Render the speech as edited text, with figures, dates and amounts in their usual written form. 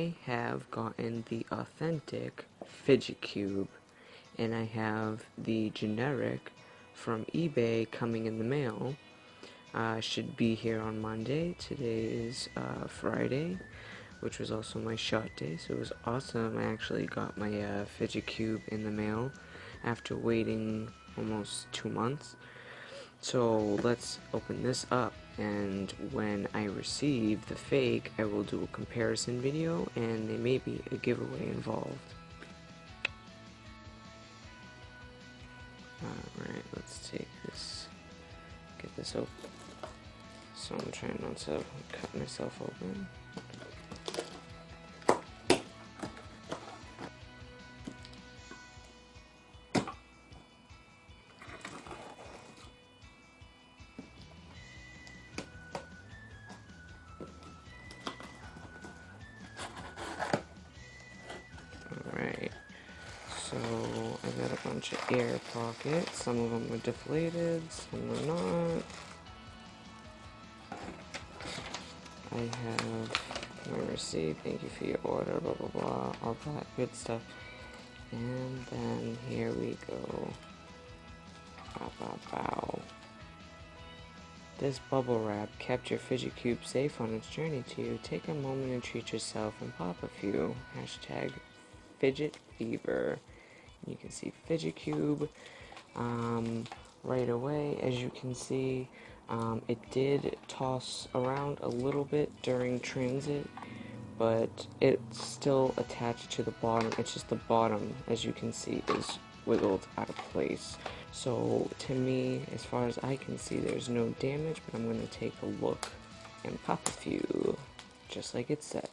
I have gotten the authentic Fidget Cube, and I have the generic from eBay coming in the mail. Should be here on Monday. Today is Friday, which was also my shot day, so it was awesome. I actually got my Fidget Cube in the mail after waiting almost 2 months. So let's open this up, and when I receive the fake, I will do a comparison video, and there may be a giveaway involved. Alright, let's take this, get this open. So I'm trying not to cut myself open. Alright, so I got a bunch of air pockets. Some of them are deflated, some are not. I have my receipt, thank you for your order, blah blah blah, all that good stuff. And then here we go. Bow, bow, bow. This bubble wrap kept your Fidget Cube safe on its journey to you. Take a moment and treat yourself and pop a few. Hashtag Fidget Fever. You can see Fidget Cube right away. As you can see, it did toss around a little bit during transit, but it's still attached to the bottom. It's just the bottom, as you can see, is wiggled out of place. So to me, as far as I can see, there's no damage, but I'm going to take a look and pop a few, just like it said.